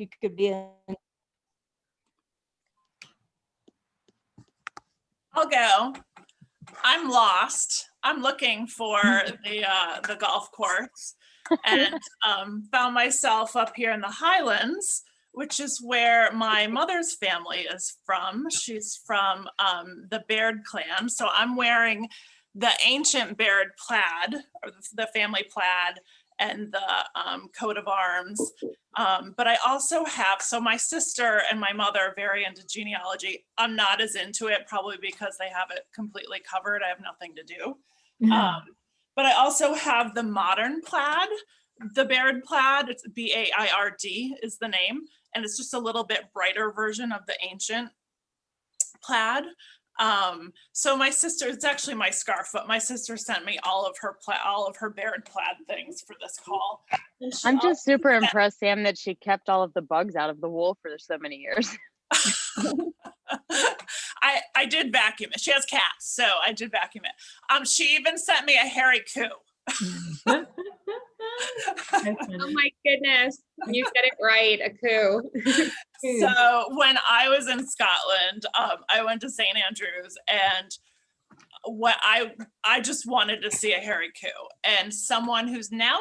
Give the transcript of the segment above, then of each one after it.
You could be in. I'll go. I'm lost. I'm looking for the golf course, and found myself up here in the Highlands, which is where my mother's family is from. She's from the Baird clan. So I'm wearing the ancient Baird plaid, or the family plaid, and the coat of arms. But I also have, so my sister and my mother are very into genealogy. I'm not as into it, probably because they have it completely covered. I have nothing to do. But I also have the modern plaid, the Baird plaid. It's B-A-I-R-D is the name. And it's just a little bit brighter version of the ancient plaid. So my sister, it's actually my scarf, but my sister sent me all of her Baird plaid things for this call. I'm just super impressed, Sam, that she kept all of the bugs out of the wool for so many years. I did vacuum it. She has cats, so I did vacuum it. She even sent me a hairy coo. Oh my goodness, you said it right, a coup. So when I was in Scotland, I went to St. Andrews, and what I just wanted to see a hairy coo. And someone who's now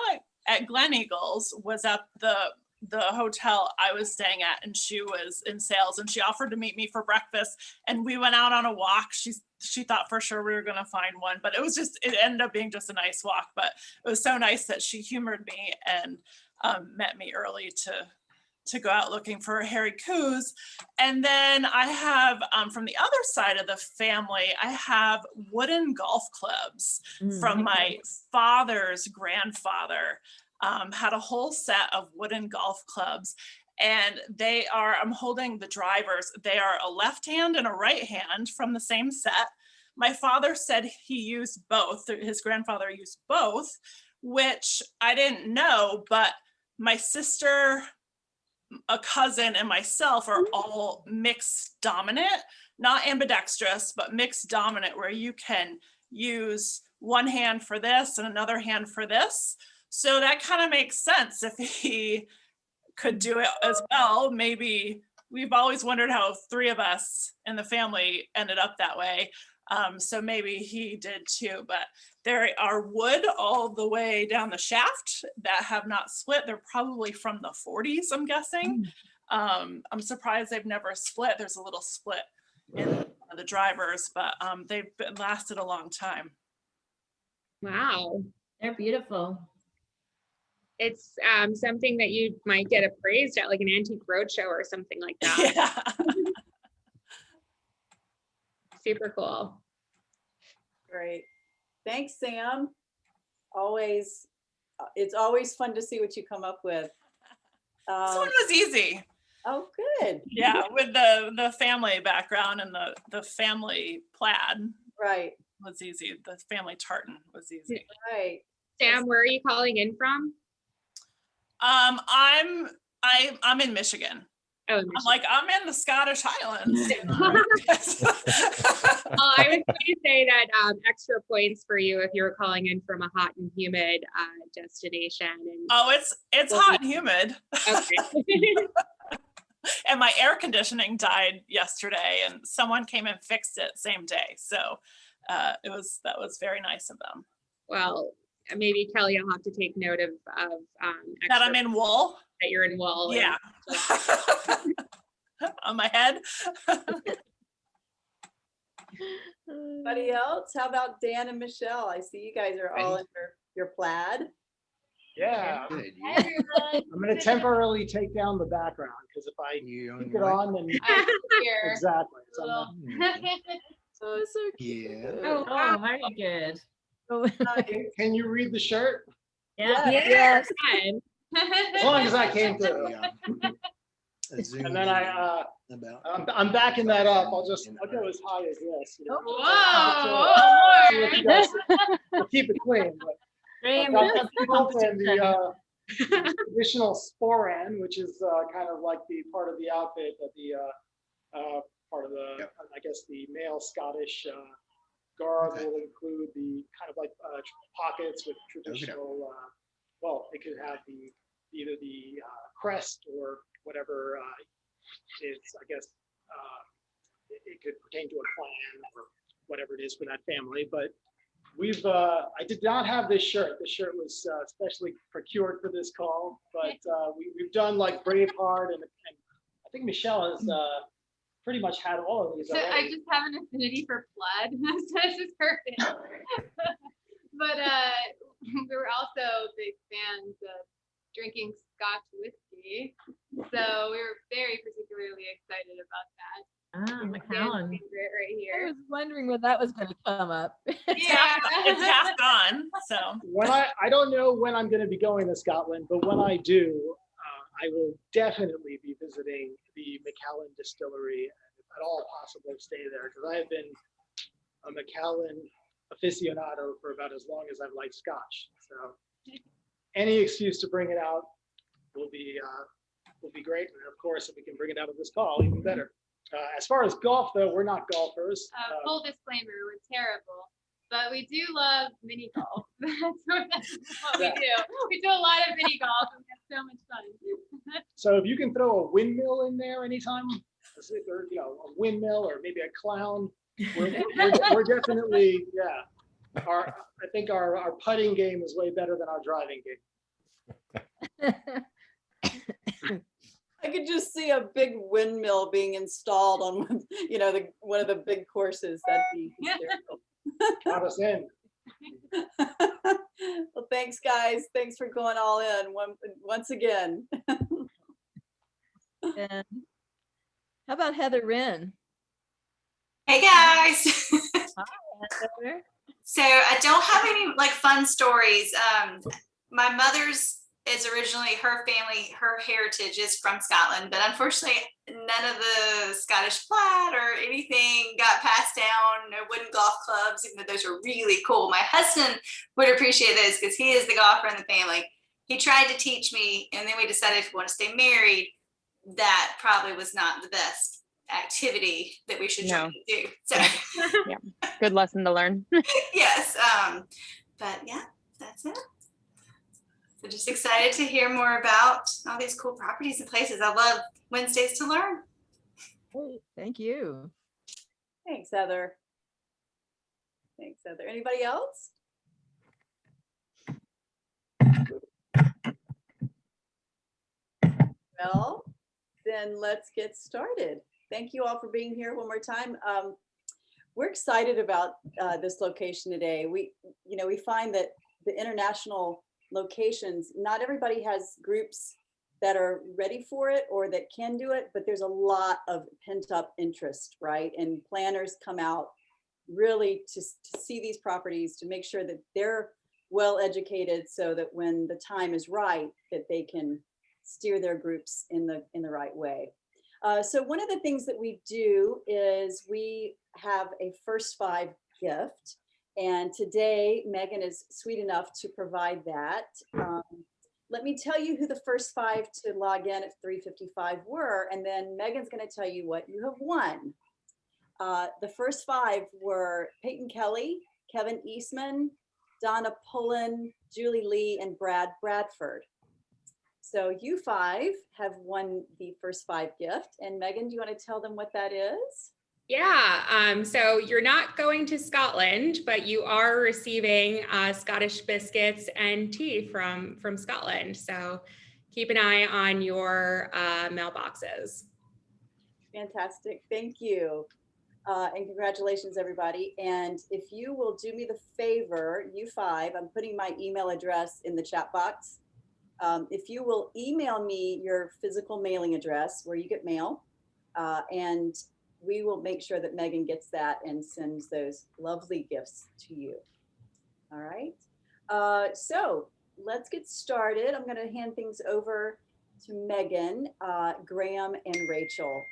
at Gleneagles was at the hotel I was staying at, and she was in sales, and she offered to meet me for breakfast, and we went out on a walk. She thought for sure we were going to find one, but it ended up being just a nice walk. But it was so nice that she humored me and met me early to go out looking for hairy coos. And then I have, from the other side of the family, I have wooden golf clubs from my father's grandfather. Had a whole set of wooden golf clubs, and I'm holding the drivers. They are a left hand and a right hand from the same set. My father said he used both. His grandfather used both, which I didn't know, but my sister, a cousin, and myself are all mixed dominant, not ambidextrous, but mixed dominant, where you can use one hand for this and another hand for this. So that kind of makes sense if he could do it as well. Maybe we've always wondered how three of us in the family ended up that way. So maybe he did too, but there are wood all the way down the shaft that have not split. They're probably from the 40s, I'm guessing. I'm surprised they've never split. There's a little split in the drivers, but they've lasted a long time. Wow. They're beautiful. It's something that you might get appraised at, like an antique roadshow or something like that. Yeah. Super cool. Great. Thanks, Sam. It's always fun to see what you come up with. This one was easy. Oh, good. Yeah, with the family background and the family plaid. Right. Was easy. The family tartan was easy. Right. Sam, where are you calling in from? I'm in Michigan. Oh, I'm in the Scottish Highlands. Well, I was going to say that extra points for you if you were calling in from a hot and humid destination. And oh, it's hot and humid. Okay. And my air conditioning died yesterday, and someone came and fixed it same day. So that was very nice of them. Well, maybe Kelly, I'll have to take note of that I'm in wool. That you're in wool. Yeah. On my head. Anybody else? How about Dan and Michelle? I see you guys are all in your plaid. Yeah. Good. Hi, I'm going to temporarily take down the background because if I keep it on, then here. exactly. So Yeah. Oh, Oh, very good. Can you read the shirt? Yeah. Yes. As long as I came through. And then I'm backing that up. I'll go as high as this. We'll keep it clean. But I've got the bolt and the traditional sporan, which is kind of like the part of the outfit that the part of the, I guess, the male Scottish garb will include the kind of like pockets with traditional. Well, it could have either the crest or whatever is, I guess, it could pertain to a clan or whatever it is for that family. But I did not have this shirt. The shirt was specially procured for this call, but we've done like Braveheart, and I think Michelle has pretty much had all of these So already. I just have an affinity for blood, so this is perfect. But we were also big fans of drinking Scotch whiskey, so we were very particularly excited about that. Ah, Fan Macallan. favorite right I here. was wondering when that was going to come up. It's half gone, so. When I don't know when I'm going to be going to Scotland, but when I do, I will definitely be visiting the Macallan distillery, and if at all possible, stay there, because I have been a Macallan aficionado for about as long as I've liked Scotch. So any excuse to bring it out will be great, and of course, if we can bring it out of this call, even better. As far as golf, though, we're not golfers. Full disclaimer, we're terrible, but we do love mini golf. That's what we do. We do a lot of mini golf, and we have so much fun. So if you can throw a windmill in there anytime, or a windmill, or maybe a clown, we're definitely, yeah. I think our putting game is way better than our driving game. I could just see a big windmill being installed on, one of the big courses. That'd be hysterical. Count us in. Well, thanks, guys. Thanks for going all in once again. And how about Heather Wren? Hey guys. Heather? So I don't have any like fun stories. My mother's is originally, her family, her heritage is from Scotland, but unfortunately none of the Scottish flag or anything got passed down, no wooden golf clubs, even though those are really cool. My husband would appreciate those because he is the golfer in the family. He tried to teach me, and then we decided if we want to stay married, that probably was not the best activity that we should try to do. So Yeah, good lesson to learn. yes, but yeah, that's it. So just excited to hear more about all these cool properties and places. I love Wednesdays to learn. Hey, thank you. Thanks, Heather. Thanks, Heather. Anybody else? Well, then let's get started. Thank you all for being here one more time. We're excited about this location today. We find that the international locations, not everybody has groups that are ready for it or that can do it, but there's a lot of pent up interest, right? And planners come out really to see these properties, to make sure that they're well educated so that when the time is right, that they can steer their groups in the right way. So one of the things that we do is we have a first five gift. And today, Megan is sweet enough to provide that. Let me tell you who the first five to log in at 3:55 were, and then Megan's going to tell you what you have won. The first five were Peyton Kelly, Kevin Eastman, Donna Pullen, Julie Lee, and Brad Bradford. So you five have won the first five gift. And Megan, do you want to tell them what that is? Yeah, so you're not going to Scotland, but you are receiving Scottish biscuits and tea from Scotland. So keep an eye on your mailboxes. Fantastic, thank you. And congratulations, everybody. And if you will do me the favor, you five, I'm putting my email address in the chat box. If you will email me your physical mailing address where you get mail, and we will make sure that Megan gets that and sends those lovely gifts to you. All right. So let's get started. I'm going to hand things over to Megan, Graham, and Rachel.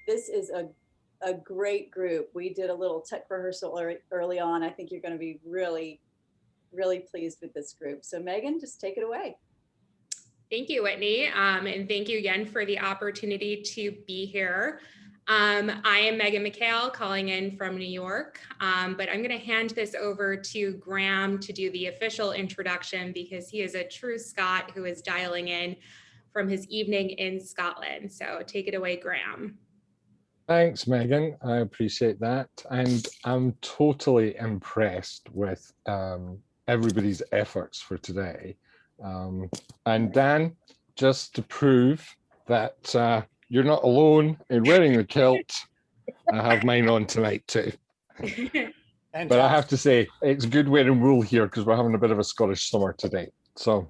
This is a great group. We did a little tech rehearsal early on. I think you're going to be really, really pleased with this group. So Megan, just take it away. Thank you, Whitney. And thank you again for the opportunity to be here. I am Megan McHale calling in from New York, but I'm going to hand this over to Graham to do the official introduction because he is a true Scot who is dialing in from his evening in Scotland. So take it away, Graham. Thanks, Megan. I appreciate that. And I'm totally impressed with everybody's efforts for today. And Dan, just to prove that you're not alone in wearing the kilt, I have mine on tonight too. But I have to say, it's good wearing wool here because we're having a bit of a Scottish summer today. So,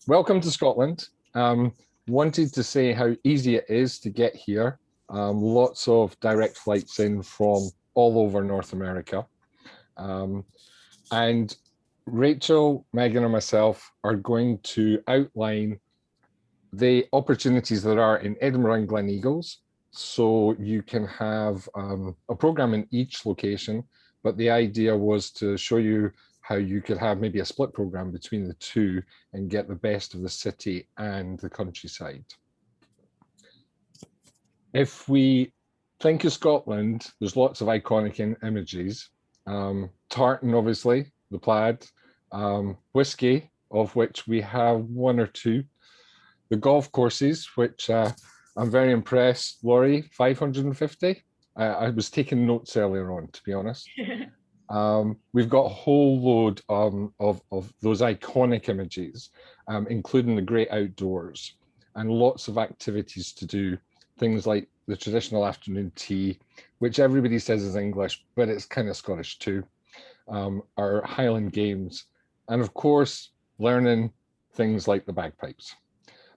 welcome to Scotland. Wanted to say how easy it is to get here. Lots of direct flights in from all over North America. And Rachel, Megan, and myself are going to outline the opportunities that are in Edinburgh and Gleneagles. So you can have a program in each location, but the idea was to show you how you could have maybe a split program between the two and get the best of the city and the countryside. If we think of Scotland, there's lots of iconic images. Tartan, obviously, the plaid, whiskey, of which we have one or two, the golf courses, which I'm very impressed, Laurie, 550. I was taking notes earlier on, to be honest. We've got a whole load of those iconic images, including the great outdoors, and lots of activities to do, things like the traditional afternoon tea, which everybody says is English, but it's kind of Scottish too, our Highland games, and of course, learning things like the bagpipes.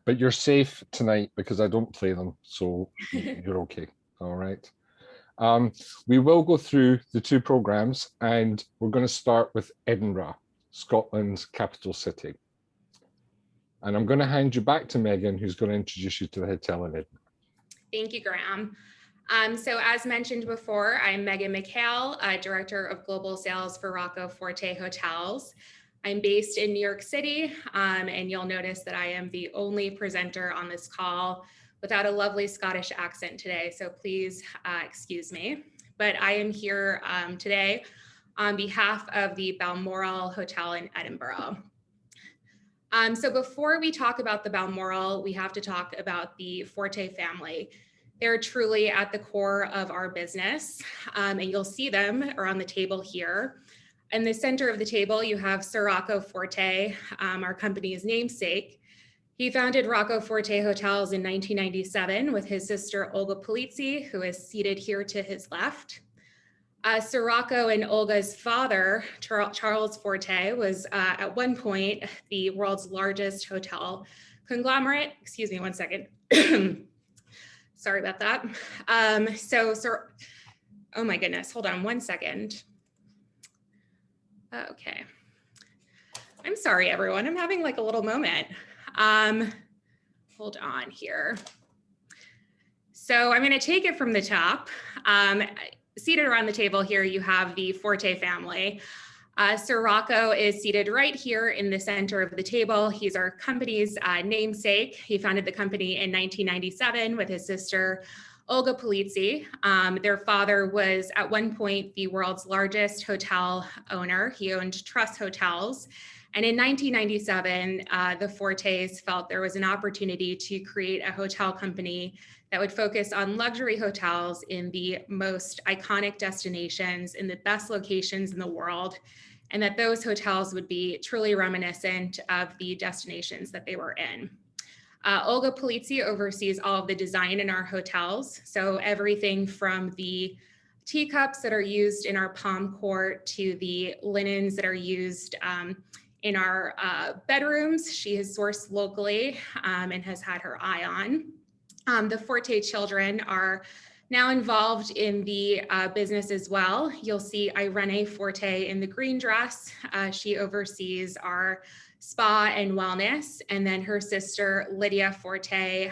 But you're safe tonight because I don't play them, so you're okay, all right? We will go through the two programs and we're going to start with Edinburgh, Scotland's capital city. And I'm going to hand you back to Megan, who's going to introduce you to the hotel in Edinburgh. Thank you, Graham. So as mentioned before, I'm Megan McHale, Director of Global Sales for Rocco Forte Hotels. I'm based in New York City, and you'll notice that I am the only presenter on this call without a lovely Scottish accent today, so please excuse me. But I am here today on behalf of the Balmoral Hotel in Edinburgh. So before we talk about the Balmoral, we have to talk about the Forte family. They're truly at the core of our business, and you'll see them are on the table here. In the center of the table, you have Sir Rocco Forte, our company's namesake. He founded Rocco Forte Hotels in 1997 with his sister Olga Polizzi, who is seated here to his left. Sir Rocco and Olga's father, Charles Forte, was at one point the world's largest hotel conglomerate. Excuse me one second. Sorry about that. Oh my goodness, hold on one second. Okay. I'm sorry, everyone. I'm having like a little moment. Hold on here. So I'm going to take it from the top. Seated around the table here, you have the Forte family. Sir Rocco is seated right here in the center of the table. He's our company's namesake. He founded the company in 1997 with his sister, Olga Polizzi. Their father was at one point the world's largest hotel owner. He owned Truss Hotels. And in 1997, the Fortes felt there was an opportunity to create a hotel company that would focus on luxury hotels in the most iconic destinations, in the best locations in the world, and that those hotels would be truly reminiscent of the destinations that they were in. Olga Polizzi oversees all of the design in our hotels. So everything from the teacups that are used in our palm court to the linens that are used in our bedrooms, she has sourced locally and has had her eye on. The Forte children are now involved in the business as well. You'll see Irene Forte in the green dress. She oversees our spa and wellness, and then her sister Lydia Forte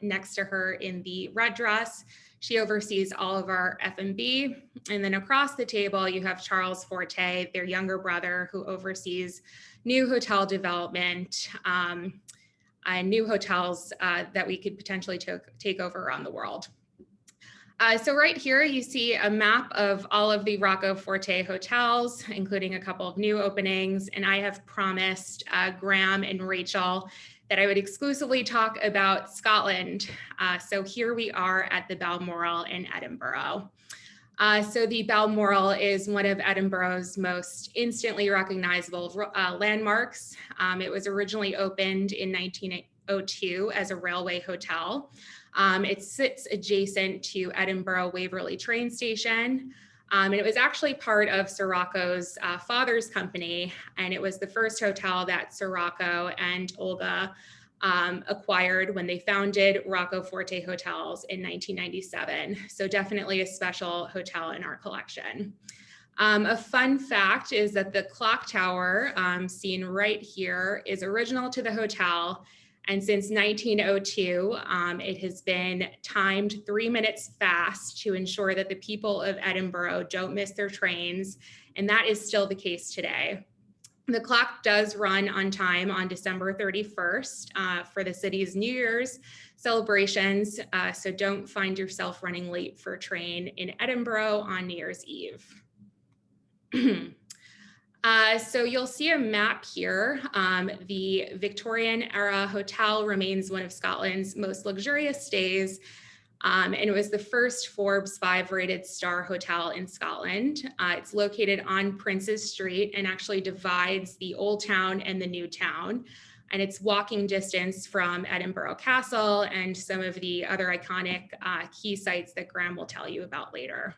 next to her in the red dress. She oversees all of our F&B. And then across the table, you have Charles Forte, their younger brother, who oversees new hotel development and new hotels that we could potentially take over around the world. So right here, you see a map of all of the Rocco Forte hotels, including a couple of new openings. And I have promised Graham and Rachel that I would exclusively talk about Scotland. So here we are at the Balmoral in Edinburgh. So the Balmoral is one of Edinburgh's most instantly recognizable landmarks. It was originally opened in 1902 as a railway hotel. It sits adjacent to Edinburgh Waverley train station. And it was actually part of Sir Rocco's father's company. And it was the first hotel that Sir Rocco and Olga acquired when they founded Rocco Forte Hotels in 1997. So definitely a special hotel in our collection. A fun fact is that the clock tower seen right here is original to the hotel. And since 1902, it has been timed 3 minutes fast to ensure that the people of Edinburgh don't miss their trains. And that is still the case today. The clock does run on time on December 31st for the city's New Year's celebrations. So don't find yourself running late for a train in Edinburgh on New Year's Eve. So you'll see a map here. The Victorian era hotel remains one of Scotland's most luxurious stays. And it was the first Forbes 5 rated star hotel in Scotland. It's located on Princes Street and actually divides the old town and the new town. And it's walking distance from Edinburgh Castle and some of the other iconic key sites that Graham will tell you about later.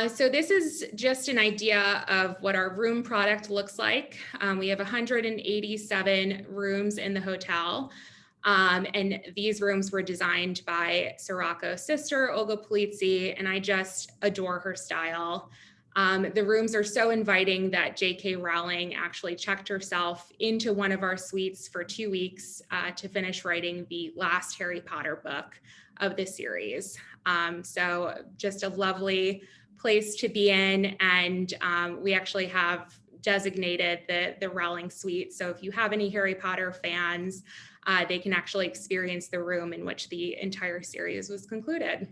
So this is just an idea of what our room product looks like. We have 187 rooms in the hotel. And these rooms were designed by Sir Rocco's sister, Olga Polizzi, and I just adore her style. The rooms are so inviting that J.K. Rowling actually checked herself into one of our suites for 2 weeks to finish writing the last Harry Potter book of the series. So just a lovely place to be in, and we actually have designated the Rowling suite. So if you have any Harry Potter fans, they can actually experience the room in which the entire series was concluded.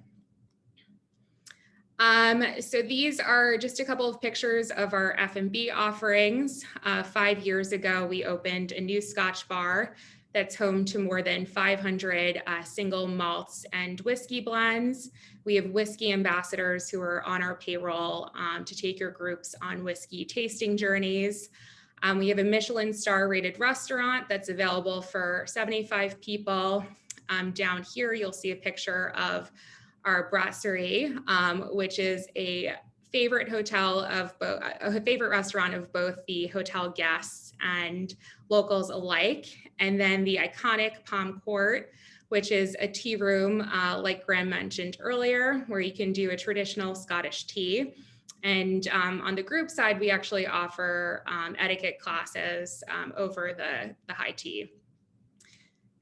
So these are just a couple of pictures of our F&B offerings. 5 years ago, we opened a new Scotch bar that's home to more than 500 single malts and whiskey blends. We have whiskey ambassadors who are on our payroll to take your groups on whiskey tasting journeys. We have a Michelin star rated restaurant that's available for 75 people. Down here, you'll see a picture of our brasserie, which is a favorite hotel of a favorite restaurant of both the hotel guests and locals alike. And then the iconic Palm Court, which is a tea room, like Graham mentioned earlier, where you can do a traditional Scottish tea. And on the group side, we actually offer etiquette classes over the high tea.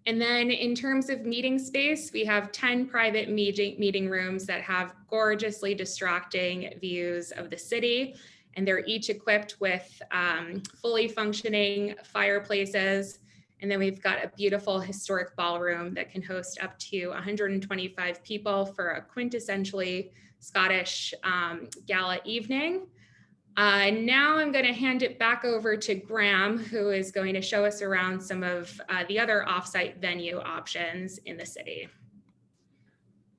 And then in terms of meeting space, we have 10 private meeting rooms that have gorgeously distracting views of the city. And they're each equipped with fully functioning fireplaces. And then we've got a beautiful historic ballroom that can host up to 125 people for a quintessentially Scottish gala evening. Now I'm going to hand it back over to Graham, who is going to show us around some of the other offsite venue options in the city.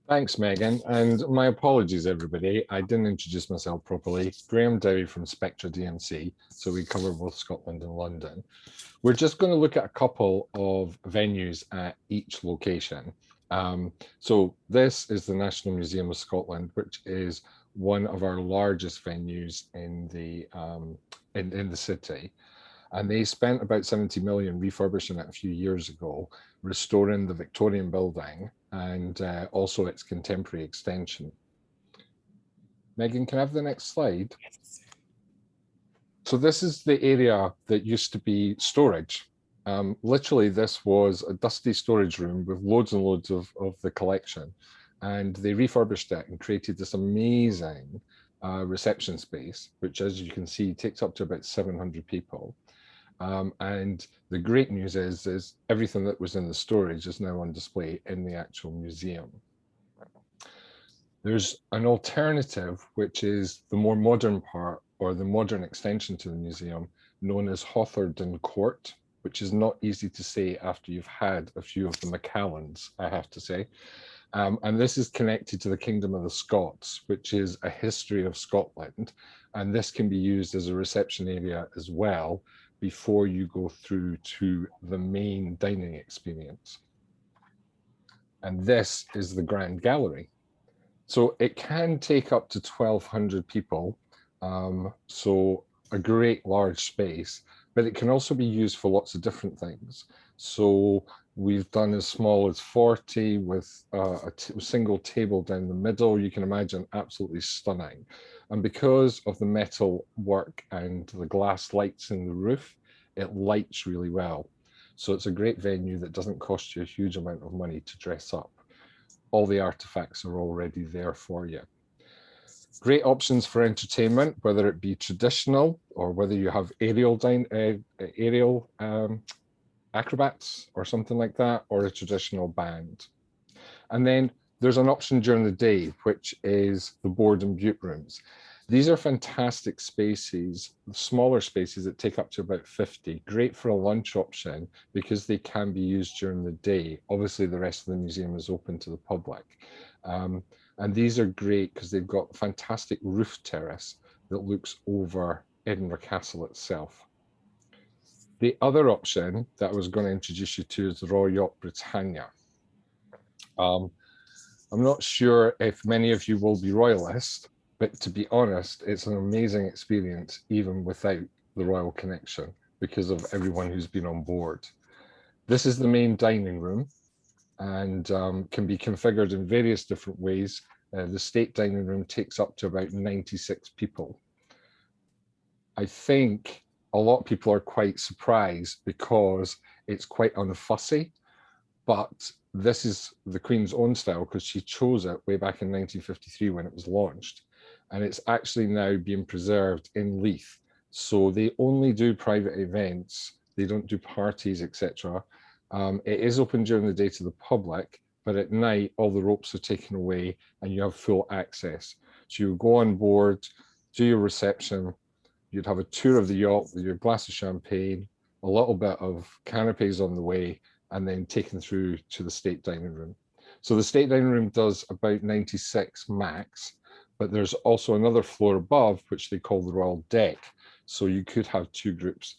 Thanks, Megan. And my apologies, everybody. I didn't introduce myself properly. Graham Dowie from Spectra DMC. So we cover both Scotland and London. We're just going to look at a couple of venues at each location. So this is the National Museum of Scotland, which is one of our largest venues in the city. And they spent about 70 million refurbishing it a few years ago, restoring the Victorian building and also its contemporary extension. Megan, can I have the next slide? Yes. So this is the area that used to be storage. Literally, this was a dusty storage room with loads and loads of the collection. And they refurbished it and created this amazing reception space, which, as you can see, takes up to about 700 people. And the great news is everything that was in the storage is now on display in the actual museum. There's an alternative, which is the more modern part or the modern extension to the museum, known as Auchterarder Court, which is not easy to say after you've had a few of the Macallans, I have to say. And this is connected to the Kingdom of the Scots, which is a history of Scotland. And this can be used as a reception area as well before you go through to the main dining experience. And this is the Grand Gallery. So it can take up to 1,200 people. So a great large space, but it can also be used for lots of different things. So we've done as small as 40 with a single table down the middle. You can imagine absolutely stunning. And because of the metal work and the glass lights in the roof, it lights really well. So it's a great venue that doesn't cost you a huge amount of money to dress up. All the artifacts are already there for you. Great options for entertainment, whether it be traditional or whether you have aerial acrobats or something like that, or a traditional band. And then there's an option during the day, which is the board and butte rooms. These are fantastic spaces, smaller spaces that take up to about 50. Great for a lunch option because they can be used during the day. Obviously, the rest of the museum is open to the public. And these are great because they've got a fantastic roof terrace that looks over Edinburgh Castle itself. The other option that I was going to introduce you to is the Royal Yacht Britannia. I'm not sure if many of you will be royalist, but to be honest, it's an amazing experience even without the royal connection because of everyone who's been on board. This is the main dining room and can be configured in various different ways. The state dining room takes up to about 96 people. I think a lot of people are quite surprised because it's quite unfussy, but this is the Queen's own style because she chose it way back in 1953 when it was launched. And it's actually now being preserved in Leith. So they only do private events. They don't do parties, etc. It is open during the day to the public, but at night, all the ropes are taken away and you have full access. So you go on board, do your reception, you'd have a tour of the yacht with your glass of champagne, a little bit of canapes on the way, and then taken through to the state dining room. So the state dining room does about 96 max, but there's also another floor above, which they call the Royal Deck. So you could have two groups.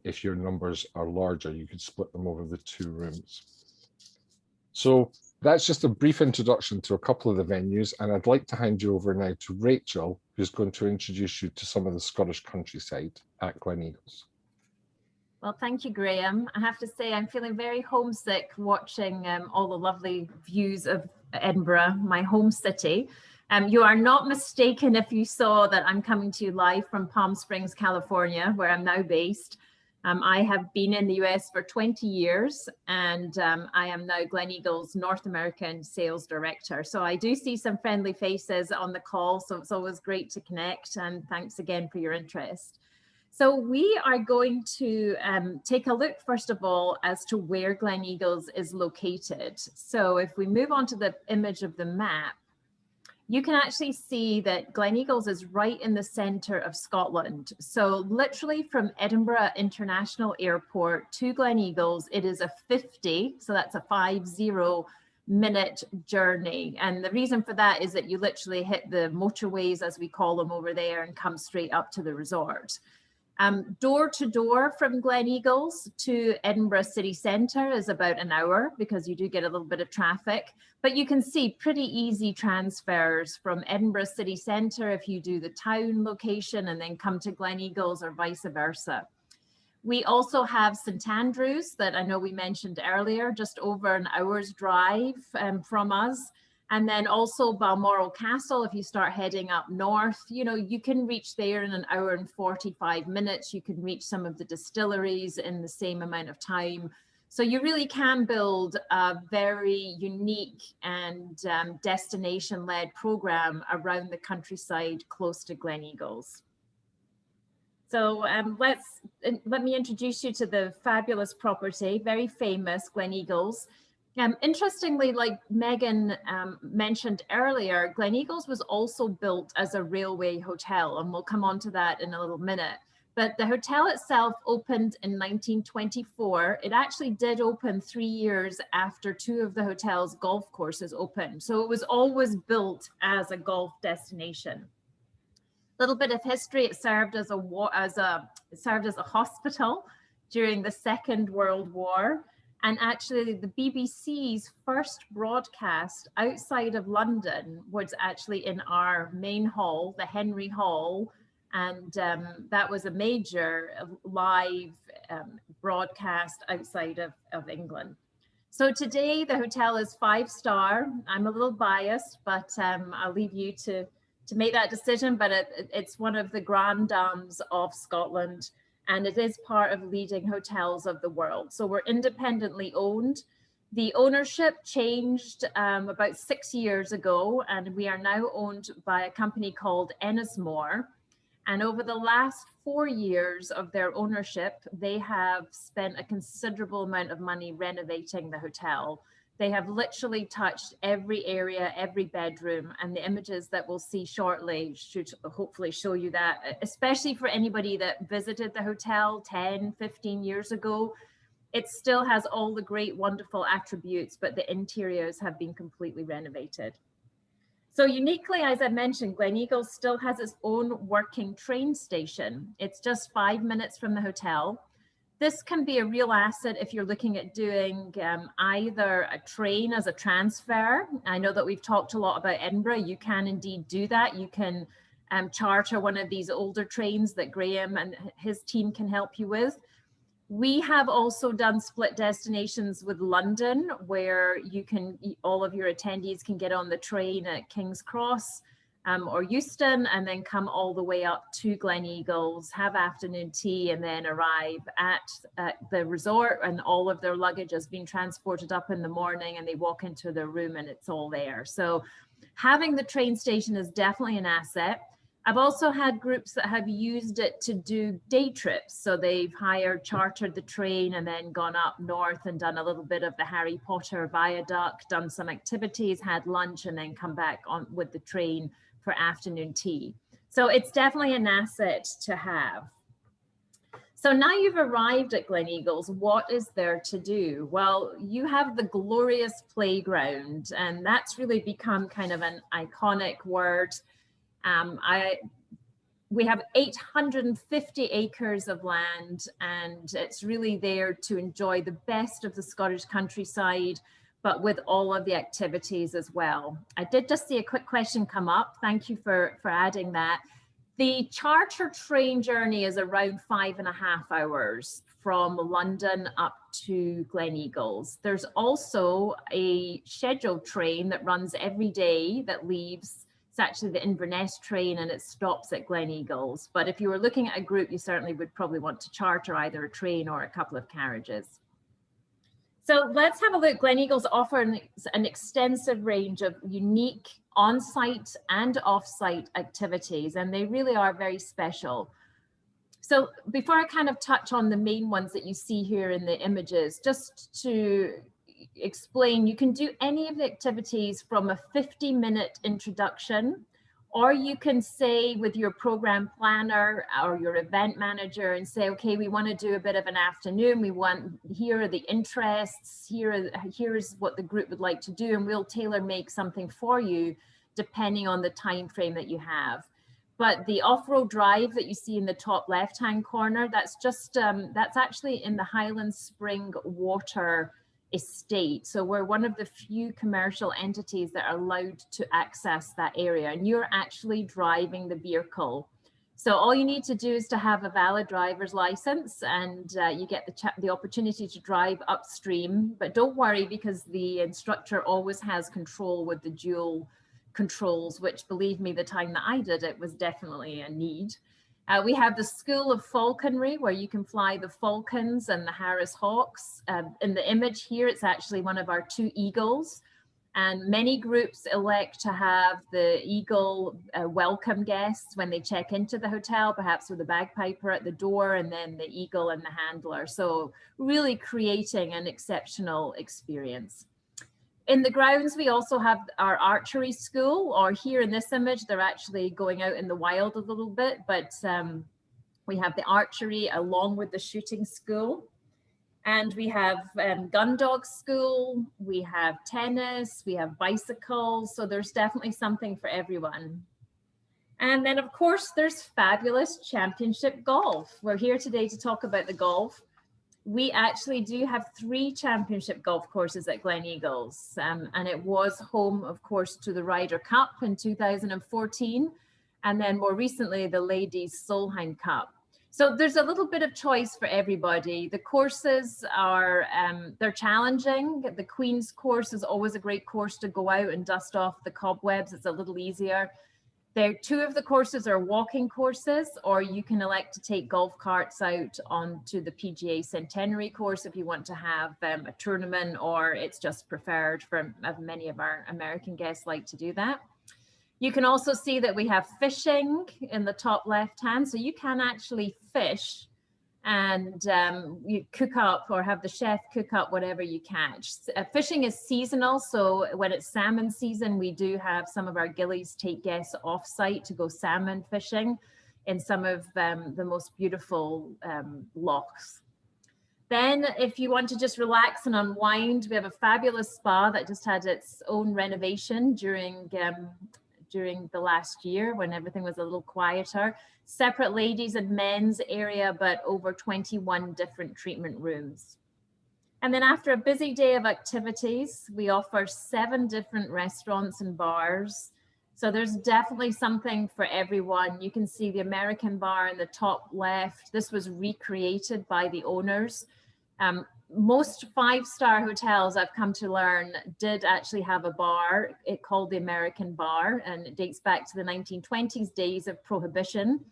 If your numbers are larger, you could split them over the two rooms. So that's just a brief introduction to a couple of the venues, and I'd like to hand you over now to Rachel, who's going to introduce you to some of the Scottish countryside at Gleneagles. Well, thank you, Graham. I have to say I'm feeling very homesick watching all the lovely views of Edinburgh, my home city. You are not mistaken if you saw that I'm coming to you live from Palm Springs, California, where I'm now based. I have been in the US for 20 years and I am now Gleneagles North American Sales Director. So I do see some friendly faces on the call, so it's always great to connect, and thanks again for your interest. So we are going to take a look, first of all, as to where Gleneagles is located. So if we move on to the image of the map, you can actually see that Gleneagles is right in the center of Scotland. So literally from Edinburgh International Airport to Gleneagles, it is a 50, so that's a 50-minute journey. And the reason for that is that you literally hit the motorways, as we call them over there, and come straight up to the resort. Door to door from Gleneagles to Edinburgh city centre is about an hour because you do get a little bit of traffic, but you can see pretty easy transfers from Edinburgh city centre if you do the town location and then come to Gleneagles or vice versa. We also have St Andrews that I know we mentioned earlier, just over an hour's drive from us. And then also Balmoral Castle, if you start heading up north, you know, you can reach there in an hour and 45 minutes. You can reach some of the distilleries in the same amount of time. So you really can build a very unique and destination-led program around the countryside close to Gleneagles. So let me introduce you to the fabulous property, very famous Gleneagles. Interestingly, like Megan mentioned earlier, Gleneagles was also built as a railway hotel, and we'll come on to that in a little minute. But the hotel itself opened in 1924. It actually did open 3 years after 2 of the hotel's golf courses opened. So it was always built as a golf destination. Little bit of history: it served as a hospital during the Second World War. And actually the BBC's first broadcast outside of London was actually in our main hall, the Henry Hall. And that was a major live broadcast outside of England. So today the hotel is 5-star. I'm a little biased, but I'll leave you to make that decision. But it's one of the grand dames of Scotland, and it is part of leading hotels of the world. So we're independently owned. The ownership changed about 6 years ago, and we are now owned by a company called Ennismore. And over the last 4 years of their ownership, they have spent a considerable amount of money renovating the hotel. They have literally touched every area, every bedroom, and the images that we'll see shortly should hopefully show you that, especially for anybody that visited the hotel 10, 15 years ago. It still has all the great, wonderful attributes, but the interiors have been completely renovated. So uniquely, as I mentioned, Gleneagles still has its own working train station. It's just 5 minutes from the hotel. This can be a real asset if you're looking at doing either a train as a transfer. I know that we've talked a lot about Edinburgh. You can indeed do that. You can charter one of these older trains that Graham and his team can help you with. We have also done split destinations with London, where you can, all of your attendees can get on the train at King's Cross or Euston, and then come all the way up to Gleneagles, have afternoon tea, and then arrive at the resort, and all of their luggage has been transported up in the morning, and they walk into their room and it's all there. So having the train station is definitely an asset. I've also had groups that have used it to do day trips. So they've chartered the train and then gone up north and done a little bit of the Harry Potter viaduct, done some activities, had lunch, and then come back on with the train for afternoon tea. So it's definitely an asset to have. So now you've arrived at Gleneagles, what is there to do? Well, you have the glorious playground, and that's really become kind of an iconic word. We have 850 acres of land, and it's really there to enjoy the best of the Scottish countryside, but with all of the activities as well. I did just see a quick question come up. Thank you for adding that. The charter train journey is around 5.5 hours from London up to Gleneagles. There's also a scheduled train that runs every day that leaves. It's actually the Inverness train, and it stops at Gleneagles. But if you were looking at a group, you certainly would probably want to charter either a train or a couple of carriages. So let's have a look. Gleneagles offers an extensive range of unique on-site and off-site activities, and they really are very special. So before I kind of touch on the main ones that you see here in the images, just to explain, you can do any of the activities from a 50-minute introduction, or you can say with your program planner or your event manager and say, okay, we want to do a bit of an afternoon. We want, here are the interests, here's what the group would like to do, and we'll tailor make something for you depending on the time frame that you have. But the off-road drive that you see in the top left-hand corner, that's just, that's actually in the Highland Spring Water estate. So we're one of the few commercial entities that are allowed to access that area, and you're actually driving the vehicle. So all you need to do is to have a valid driver's license, and you get the opportunity to drive upstream. But don't worry, because the instructor always has control with the dual controls, which, believe me, the time that I did it was definitely a need. We have the School of Falconry, where you can fly the falcons and the Harris hawks. In the image here, it's actually one of our 2 eagles. And many groups elect to have the eagle welcome guests when they check into the hotel, perhaps with a bagpiper at the door, and then the eagle and the handler. So really creating an exceptional experience. In the grounds, we also have our archery school, or here in this image, they're actually going out in the wild a little bit, but We have the archery along with the shooting school. And we have gun dog school, we have tennis, we have bicycles. So there's definitely something for everyone. And then of course, there's fabulous championship golf. We're here today to talk about the golf. We actually do have 3 championship golf courses at Gleneagles, and it was home, of course, to the Ryder Cup in 2014, and then more recently, the Ladies Solheim Cup. So there's a little bit of choice for everybody. The courses are, they're challenging. The Queen's course is always a great course to go out and dust off the cobwebs. It's a little easier. There, 2 of the courses are walking courses, or you can elect to take golf carts out onto the PGA Centenary course if you want to have a tournament, or it's just preferred for many of our American guests like to do that. You can also see that we have fishing in the top left hand, so you can actually fish and you cook up or have the chef cook up whatever you catch. Fishing is seasonal, so when it's salmon season, we do have some of our gillies take guests off site to go salmon fishing in some of the most beautiful lochs. Then if you want to just relax and unwind, we have a fabulous spa that just had its own renovation during the last year when everything was a little quieter. Separate ladies and men's area, but over 21 different treatment rooms. And then after a busy day of activities, we offer 7 different restaurants and bars. So there's definitely something for everyone. You can see the American bar in the top left. This was recreated by the owners. Most 5-star hotels, I've come to learn, did actually have a bar. It called the American Bar, and it dates back to the 1920s days of prohibition.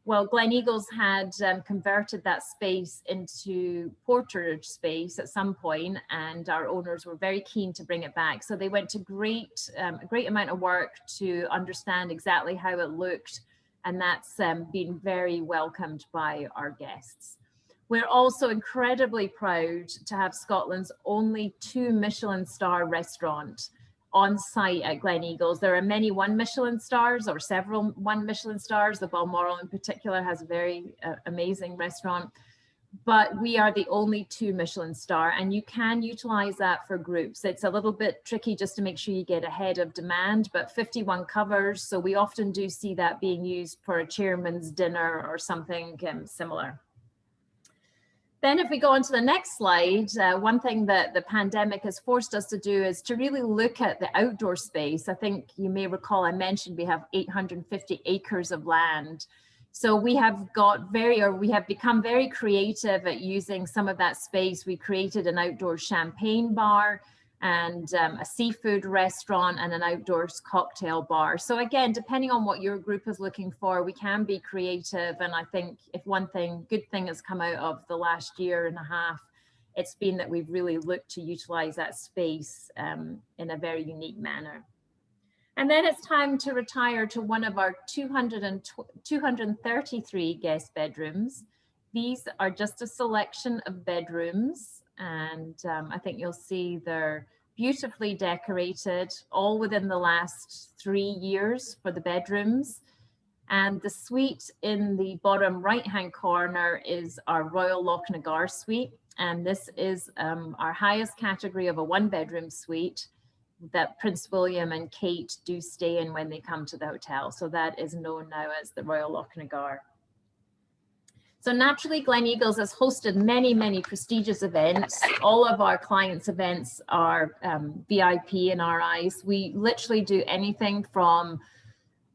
Well, Gleneagles had converted that space into porterage space at some point, and our owners were very keen to bring it back. So they went to a great amount of work to understand exactly how it looked, and that's been very welcomed by our guests. We're also incredibly proud to have Scotland's only 2 Michelin star restaurant on site at Gleneagles. There are many 1 Michelin stars or several 1 Michelin stars. The Balmoral in particular has a very amazing restaurant, but we are the only 2 Michelin star, and you can utilize that for groups. It's a little bit tricky just to make sure you get ahead of demand, but 51 covers. So we often do see that being used for a chairman's dinner or something similar. Then if we go on to the next slide, one thing that the pandemic has forced us to do is to really look at the outdoor space. I think you may recall I mentioned we have 850 acres of land. So we have become very creative at using some of that space. We created an outdoor champagne bar and a seafood restaurant and an outdoors cocktail bar. So again, depending on what your group is looking for, we can be creative. And I think if one good thing has come out of the last year and a half, it's been that we've really looked to utilize that space in a very unique manner. And then it's time to retire to one of our 233 guest bedrooms. These are just a selection of bedrooms. And I think you'll see they're beautifully decorated, all within the last 3 years for the bedrooms. And the suite in the bottom right-hand corner is our Royal Lochnagar suite. And this is our highest category of a 1-bedroom suite that Prince William and Kate do stay in when they come to the hotel. So that is known now as the Royal Lochnagar. So naturally, Gleneagles has hosted many, many prestigious events. All of our clients' events are VIP in our eyes. We literally do anything from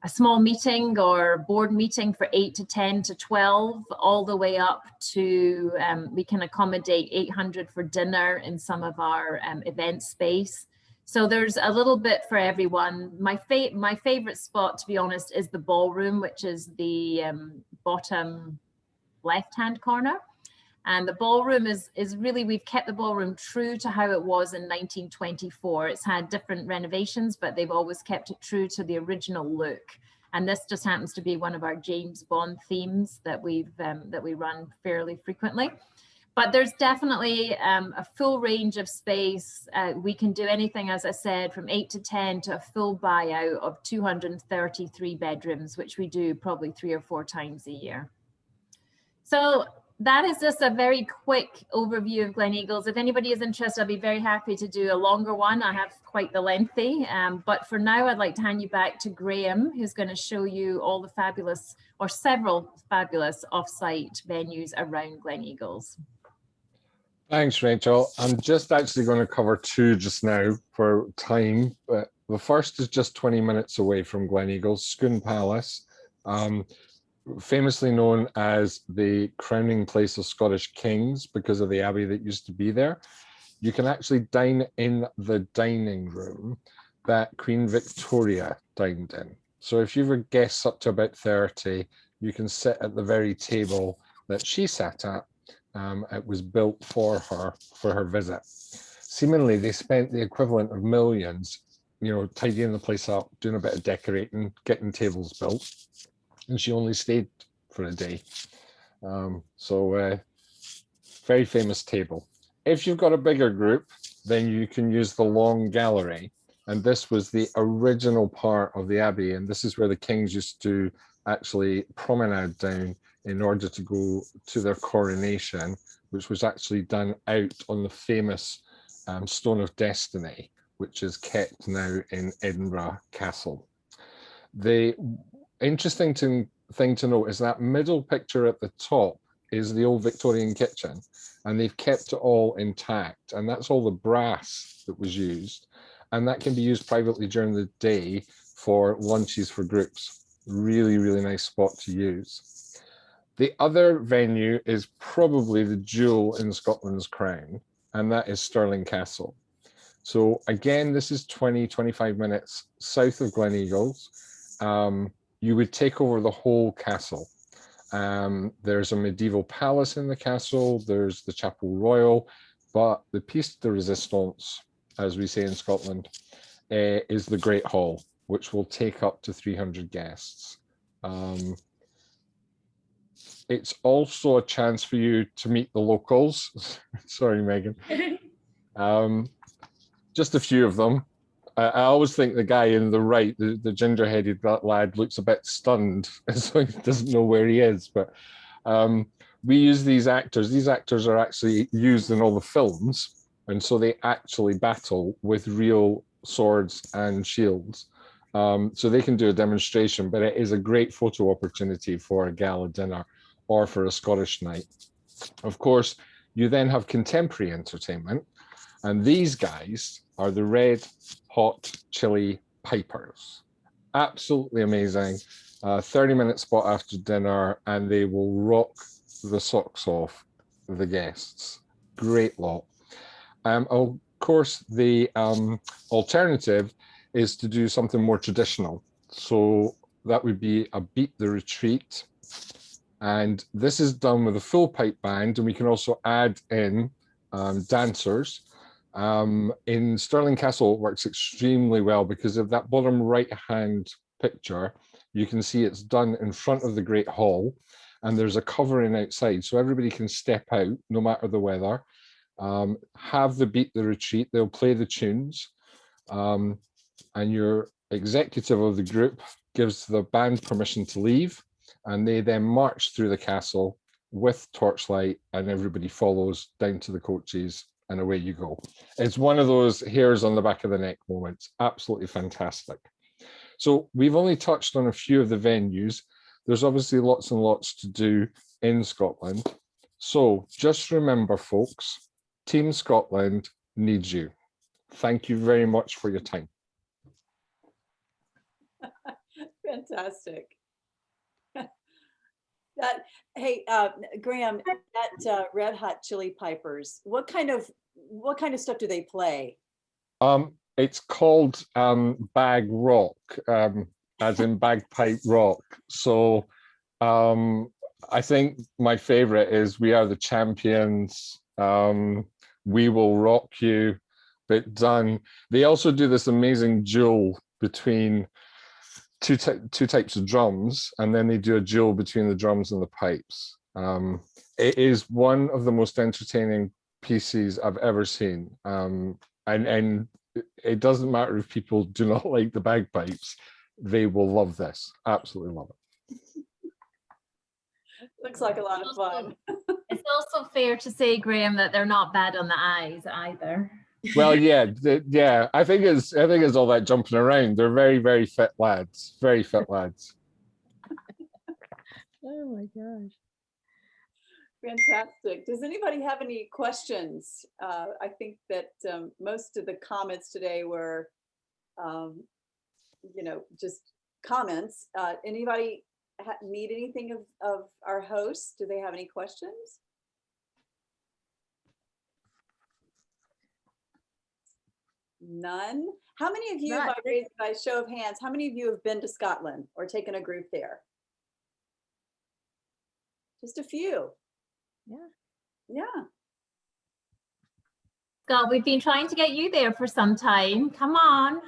a small meeting or board meeting for 8 to 10 to 12, all the way up to we can accommodate 800 for dinner in some of our event space. So there's a little bit for everyone. My favorite spot, to be honest, is the ballroom, which is the bottom left-hand corner. And the ballroom is really, we've kept the ballroom true to how it was in 1924. It's had different renovations, but they've always kept it true to the original look. And this just happens to be one of our James Bond themes that we run fairly frequently. But there's definitely a full range of space. We can do anything, as I said, from 8 to 10 to a full buyout of 233 bedrooms, which we do probably 3 or 4 times a year. So that is just a very quick overview of Gleneagles. If anybody is interested, I'll be very happy to do a longer one. I have quite the lengthy, but for now, I'd like to hand you back to Graham, who's going to show you all the fabulous, or several fabulous off-site venues around Gleneagles. Thanks, Rachel. I'm just actually going to cover two just now for time. But the first is just 20 minutes away from Gleneagles, Scone Palace, famously known as the crowning place of Scottish kings because of the abbey that used to be there. You can actually dine in the dining room that Queen Victoria dined in. So if you've a guests up to about 30, you can sit at the very table that she sat at. It was built for her visit. Seemingly, they spent the equivalent of millions, you know, tidying the place up, doing a bit of decorating, getting tables built, and she only stayed for a day. Very famous table. If you've got a bigger group, then you can use the long gallery. And this was the original part of the abbey. And this is where the kings used to actually promenade down in order to go to their coronation, which was actually done out on the famous Stone of Destiny, which is kept now in Edinburgh Castle. The interesting thing to note is that middle picture at the top is the old Victorian kitchen, and they've kept it all intact, and that's all the brass that was used, and that can be used privately during the day for lunches for groups. Really, really nice spot to use. The other venue is probably the jewel in Scotland's crown, and that is Stirling Castle. So again, this is 20-25 minutes south of Gleneagles. You would take over the whole castle. There's a medieval palace in the castle, there's the Chapel Royal, but the piece de resistance, as we say in Scotland, is the Great Hall, which will take up to 300 guests. It's also a chance for you to meet the locals. Sorry, Megan. Just a few of them. I always think the guy in the right, the ginger-headed lad, looks a bit stunned, so he doesn't know where he is. But we use these actors. These actors are actually used in all the films, and so they actually battle with real swords and shields. So they can do a demonstration, but it is a great photo opportunity for a gala dinner or for a Scottish night. Of course, you then have contemporary entertainment, and these guys are the Red Hot Chili Pipers. Absolutely amazing. 30-minute spot after dinner, and they will rock the socks off the guests. Great lot. Of course, the alternative is to do something more traditional. So that would be a Beat the Retreat. And this is done with a full pipe band, and we can also add in dancers. In Stirling Castle, it works extremely well because of that bottom right-hand picture. You can see it's done in front of the Great Hall, and there's a covering outside, so everybody can step out no matter the weather. Have the Beat the Retreat, they'll play the tunes, and your executive of the group gives the band permission to leave, and they then march through the castle with torchlight, and everybody follows down to the coaches, and away you go. It's one of those hairs on the back of the neck moments. Absolutely fantastic. So we've only touched on a few of the venues. There's obviously lots and lots to do in Scotland. So just remember, folks, Team Scotland needs you. Thank you very much for your time. Fantastic. Hey, Graham, that Red Hot Chili Pipers, what kind of stuff do they play? It's called bag rock, as in bagpipe rock. So I think my favorite is We Are the Champions, We Will Rock You, bit done. They also do this amazing duel between two types of drums, and then they do a duel between the drums and the pipes. It is one of the most entertaining pieces I've ever seen. And it doesn't matter if people do not like the bagpipes, they will love this. Absolutely love it. Looks like a lot of fun. It's also fair to say, Graham, that they're not bad on the eyes either. Well, yeah, yeah. I think it's all that jumping around. They're very, very fit lads. Very fit lads. Oh my gosh. Fantastic. Does anybody have any questions? I think that most of the comments today were, you know, just comments. Anybody need anything of our hosts? Do they have any questions? None? How many of you, by show of hands, how many of you have been to Scotland or taken a group there? Just a few. Yeah. Scott, we've been trying to get you there for some time. Come on.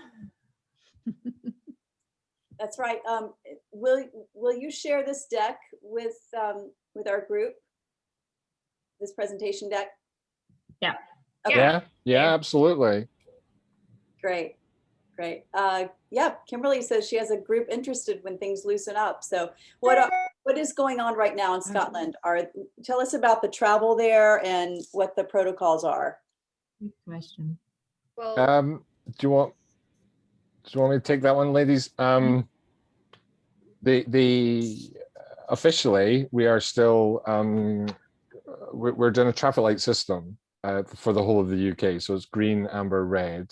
That's right. Will you share this deck with our group? This presentation deck? Yeah. Okay. Yeah, absolutely. Great. Yeah, Kimberly says she has a group interested when things loosen up. So what is going on right now in Scotland? Tell us about the travel there and what the protocols are. Good question. Well, Do you want me to take that one, ladies? The officially we are still we're doing a traffic light system for the whole of the UK. So it's green, amber, red.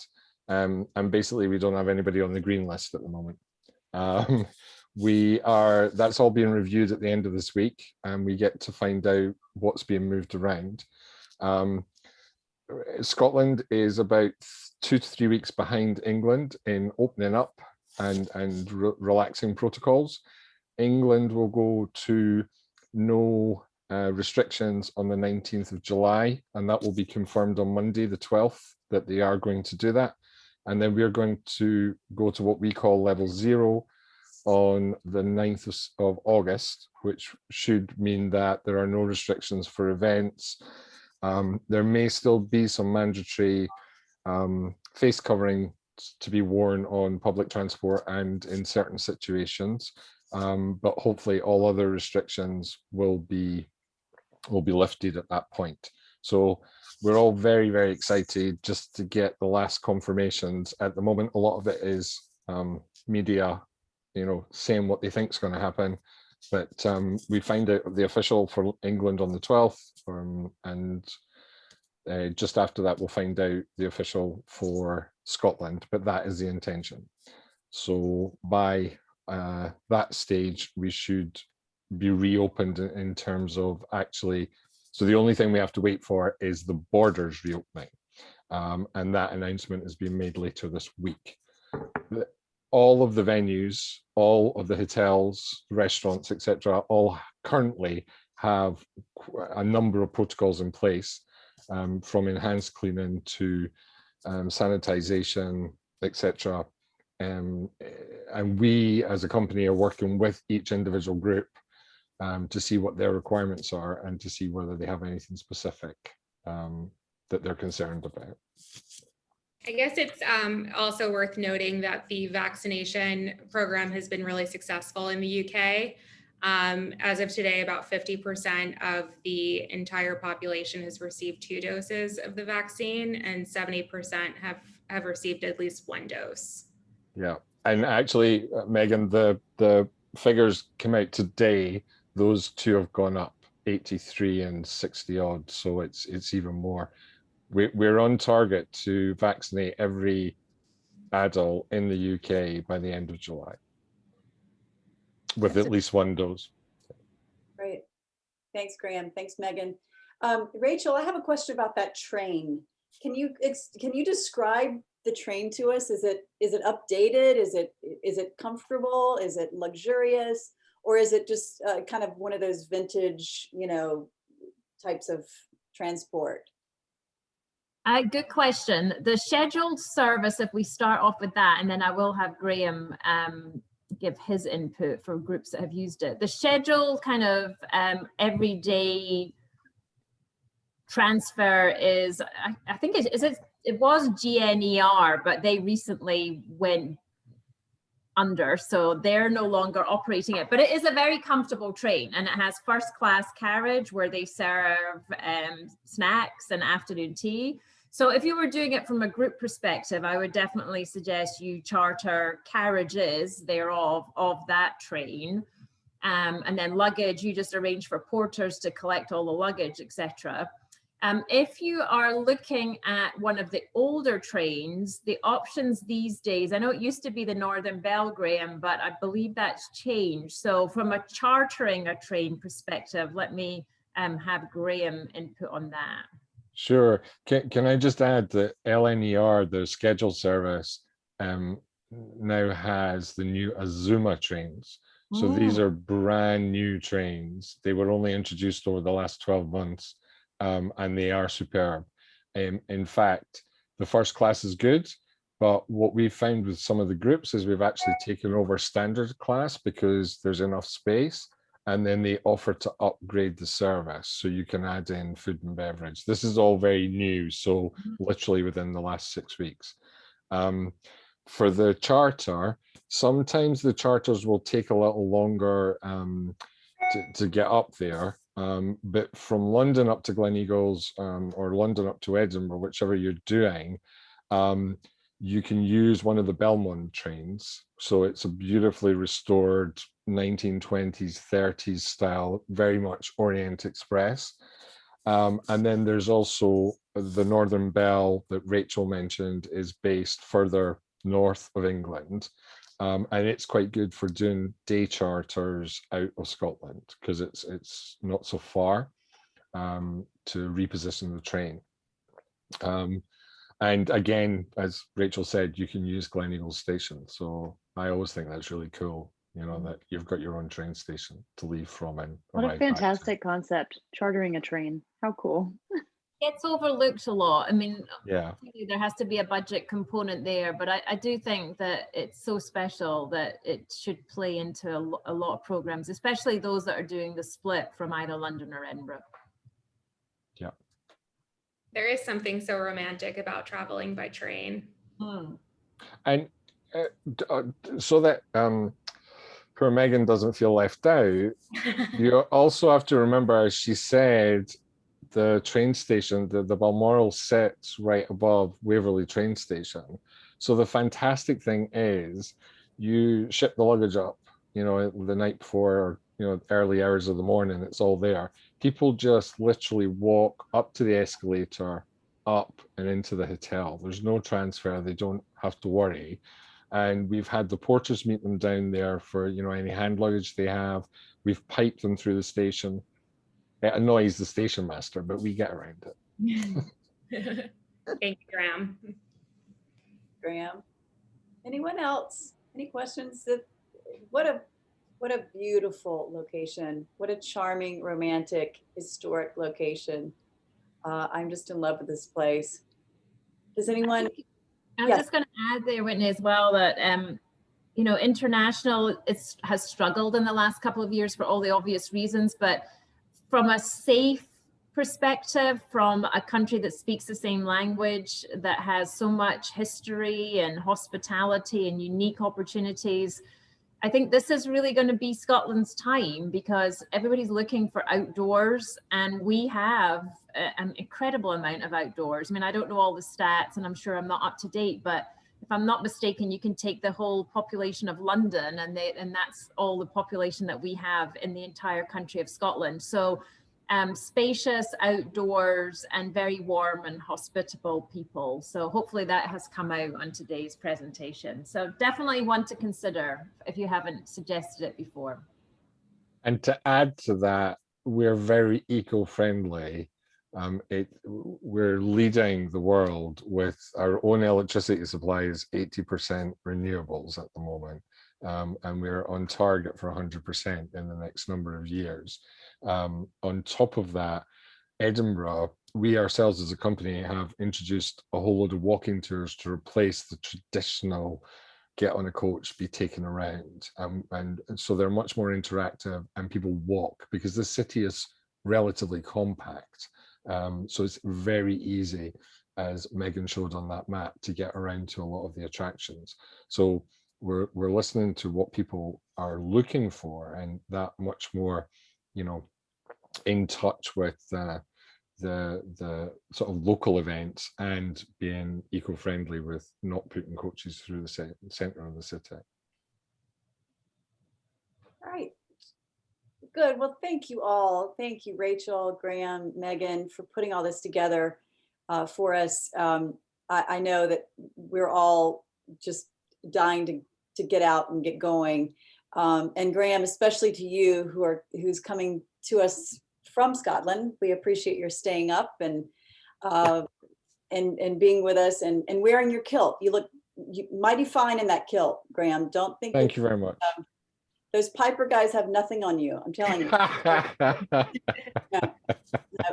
And basically we don't have anybody on the green list at the moment. That's all being reviewed at the end of this week, and we get to find out what's being moved around. Scotland is about 2 to 3 weeks behind England in opening up and relaxing protocols. England will go to no restrictions on the 19th of July, and that will be confirmed on Monday, the 12th, that they are going to do that. And then we're going to go to what we call level 0 on the 9th of August, which should mean that there are no restrictions for events. There may still be some mandatory face covering to be worn on public transport and in certain situations, but hopefully all other restrictions will be lifted at that point. So we're all very, very excited just to get the last confirmations. At the moment, a lot of it is media, you know, saying what they think is going to happen. But we find out the official for England on the 12th, and just after that, we'll find out the official for Scotland. But that is the intention. So by that stage, we should be reopened in terms of actually. So the only thing we have to wait for is the borders reopening. And that announcement is being made later this week. All of the venues, all of the hotels, restaurants, etc., all currently have a number of protocols in place, from enhanced cleaning to sanitization, etc. And we as a company are working with each individual group to see what their requirements are and to see whether they have anything specific that they're concerned about. I guess it's also worth noting that the vaccination program has been really successful in the UK. As of today, about 50% of the entire population has received 2 doses of the vaccine, and 70% have received at least 1 dose. Yeah, and actually, Megan, the figures came out today. Those 2 have gone up, 83 and 60 odd. So it's even more. We're on target to vaccinate every adult in the UK by the end of July with at least 1 dose. Great. Thanks, Graham. Thanks, Megan. Rachel, I have a question about that train. Can you describe the train to us? Is it updated? Is it comfortable? Is it luxurious? Or is it just kind of one of those vintage, you know, types of transport? Good question. The scheduled service, if we start off with that, and then I will have Graham give his input for groups that have used it. The scheduled kind of everyday transfer is, I think it was GNER, but they recently went under, so they're no longer operating it, but it is a very comfortable train, and it has first class carriage where they serve snacks and afternoon tea. So if you were doing it from a group perspective, I would definitely suggest you charter carriages thereof of that train. And then luggage, you just arrange for porters to collect all the luggage, etc. If you are looking at one of the older trains, the options these days, I know it used to be the Northern Belle, Graham, but I believe that's changed. So from a chartering a train perspective, let me have Graham input on that. Sure. Can I just add that LNER, the scheduled service, now has the new Azuma trains. So these are brand new trains. They were only introduced over the last 12 months, and they are superb. In fact, the first class is good, but what we've found with some of the groups is we've actually taken over standard class because there's enough space, and then they offer to upgrade the service so you can add in food and beverage. This is all very new, so literally within the last 6 weeks. For the charter, sometimes the charters will take a little longer to get up there, but from London up to Gleneagles or London up to Edinburgh, whichever you're doing, you can use one of the Belmont trains. So it's a beautifully restored 1920s, 30s style, very much Orient Express. And then there's also the Northern Belle that Rachel mentioned is based further north of England. And it's quite good for doing day charters out of Scotland because it's not so far to reposition the train. And again, as Rachel said, you can use Gleneagles Station. So I always think that's really cool, you know, that you've got your own train station to leave from and What a arrive back to. fantastic concept, chartering a train. How cool. Gets overlooked a lot. I mean, Yeah, there has to be a budget component there, but I do think that it's so special that it should play into a lot of programs, especially those that are doing the split from either London or Edinburgh. yeah. There is something so romantic about traveling by train. And so that poor Megan doesn't feel left out, you also have to remember, as she said, the train station, the Balmoral sits right above Waverley train station. So the fantastic thing is you ship the luggage up, you know, the night before, or, you know, early hours of the morning, it's all there. People just literally walk up to the escalator, up and into the hotel. There's no transfer. They don't have to worry. And we've had the porters meet them down there for, you know, any hand luggage they have. We've piped them through the station. It annoys the station master, but we get around it. Thank you, Graham. Graham. Anyone else? Any questions? What a beautiful location. What a charming, romantic, historic location. I'm just in love with this place. Does anyone? I'm just going to add there, Whitney, as well, that you know, international has struggled in the last couple of years for all the obvious reasons, but from a safe perspective, from a country that speaks the same language, that has so much history and hospitality and unique opportunities, I think this is really going to be Scotland's time, because everybody's looking for outdoors, and we have an incredible amount of outdoors. I mean, I don't know all the stats, and I'm sure I'm not up to date, but if I'm not mistaken, you can take the whole population of London, and that's all the population that we have in the entire country of Scotland. So spacious, outdoors, and very warm and hospitable people. So hopefully that has come out on today's presentation. So definitely one to consider if you haven't suggested it before. And to add to that, we're very eco-friendly. We're leading the world with our own electricity supply is 80% renewables at the moment. And we're on target for 100% in the next number of years. On top of that, Edinburgh, we ourselves as a company have introduced a whole load of walking tours to replace the traditional get on a coach, be taken around. And so they're much more interactive, and people walk because the city is relatively compact. So it's very easy, as Megan showed on that map, to get around to a lot of the attractions. So we're listening to what people are looking for, and that much more, you know, in touch with the sort of local events and being eco-friendly with not putting coaches through the center of the city. All right. Good. Well, thank you all. Thank you, Rachel, Graham, Megan, for putting all this together for us. I know that we're all just dying to get out and get going. And Graham, especially to you, who's coming to us from Scotland. We appreciate your staying up and being with us and wearing your kilt. You look mighty fine in that kilt, Graham. Don't think. Thank you very much. Those Piper guys have nothing on you. I'm telling you. No,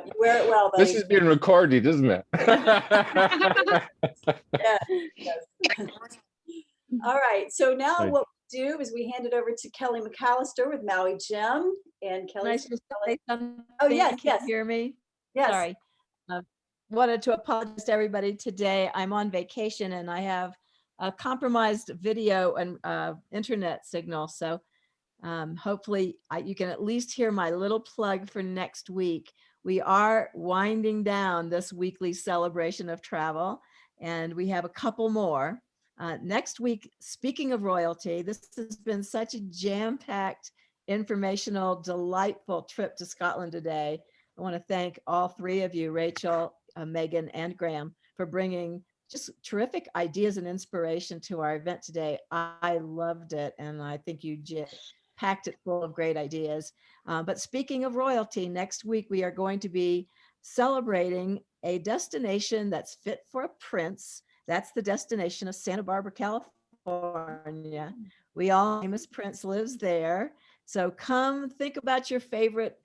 you wear it well, buddy. This is being recorded, isn't it? Yes. All right. So now what we do is we hand it over to Kelly McAllister with Maui Jim. And Kelly. Nice to say something. Oh, yes, Can you yes. hear me? Yes. Sorry. Wanted to apologize to everybody today. I'm on vacation and I have a compromised video and internet signal. So hopefully you can at least hear my little plug for next week. We are winding down this weekly celebration of travel, and we have a couple more. Next week, speaking of royalty, this has been such a jam-packed, informational, delightful trip to Scotland today. I want to thank all three of you, Rachel, Megan, and Graham, for bringing just terrific ideas and inspiration to our event today. I loved it, and I think you packed it full of great ideas. But speaking of royalty, next week we are going to be celebrating a destination that's fit for a prince. That's the destination of Santa Barbara, California. We all, famous prince lives there. So come think about your favorite,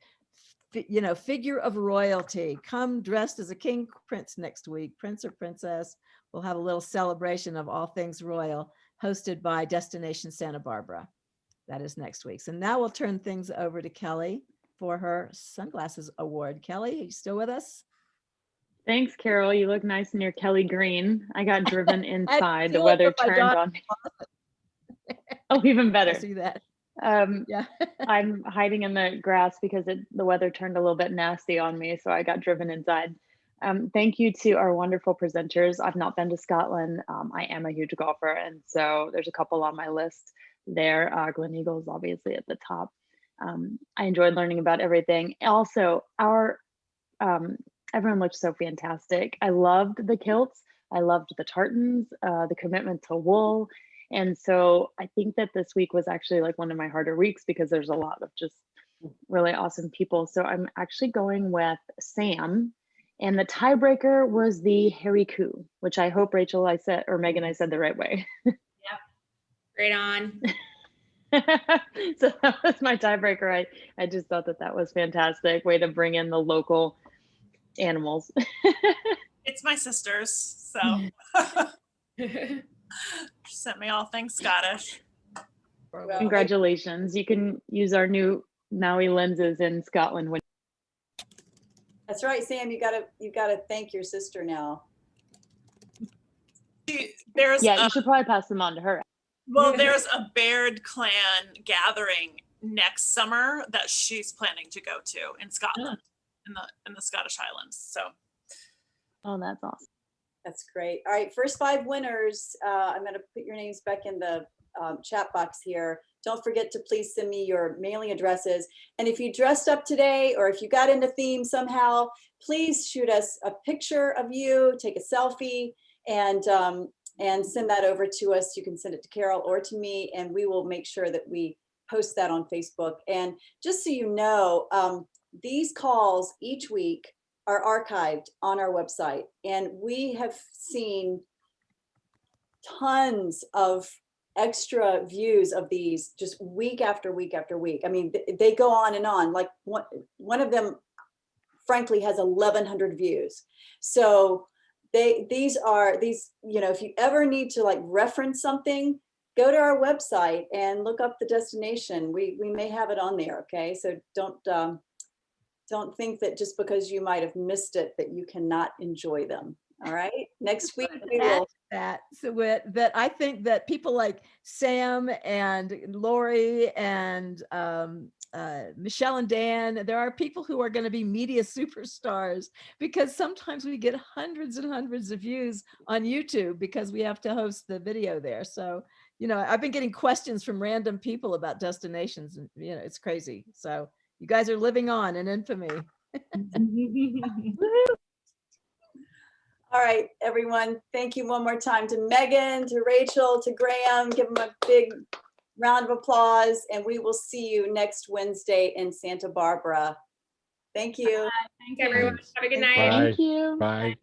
figure of royalty. Come dressed as a king, prince next week, prince or princess. We'll have a little celebration of all things royal, hosted by Destination Santa Barbara. That is next week. So now we'll turn things over to Kelly for her sunglasses award. Kelly, are you still with us? Thanks, Carol. You look nice in your Kelly green. I got driven inside. The weather turned on. Oh, even better. I see that. Yeah. I'm hiding in the grass because the weather turned a little bit nasty on me, so I got driven inside. Thank you to our wonderful presenters. I've not been to Scotland. I am a huge golfer, and so there's a couple on my list there. Gleneagles obviously at the top. I enjoyed learning about everything. Also, everyone looked so fantastic. I loved the kilts. I loved the tartans, the commitment to wool. And so I think that this week was actually like one of my harder weeks because there's a lot of just really awesome people. So I'm actually going with Sam. And the tiebreaker was the hairy coo, which I hope Rachel, or Megan, I said the right way. Yep. Great on. So that was my tiebreaker. I just thought that was fantastic. Way to bring in the local animals. It's my sister's, so she sent me all things Scottish. Well, Congratulations. You can use our new Maui lenses in Scotland. that's right, Sam. You gotta thank your sister now. There's you should probably pass them on to her. Well, there's a Baird clan gathering next summer that she's planning to go to in Scotland, in the Scottish Highlands. So, oh, that's awesome. That's great. All right, first 5 winners. I'm going to put your names back in the chat box here. Don't forget to please send me your mailing addresses. And if you dressed up today, or if you got into theme somehow, please shoot us a picture of you, take a selfie, and send that over to us. You can send it to Carol or to me, and we will make sure that we post that on Facebook. And just so you know, these calls each week are archived on our website, and we have seen tons of extra views of these just week after week after week. I mean, they go on and on. Like one of them, frankly, has 1,100 views. So these, if you ever need to like reference something, go to our website and look up the destination. We may have it on there. Okay, so don't think that just because you might have missed it that you cannot enjoy them. All right, next week Add we will. that so that I think that people like Sam and Lori and Michelle and Dan, there are people who are going to be media superstars, because sometimes we get hundreds and hundreds of views on YouTube because we have to host the video there. So, you know, I've been getting questions from random people about destinations, and you know, it's crazy. So you guys are living on in infamy. All right, everyone. Thank you one more time to Megan, to Rachel, to Graham. Give them a big round of applause, and we will see you next Wednesday in Santa Barbara. Thank you. Thanks, everyone. Have a good night. Bye. Thank you. Bye.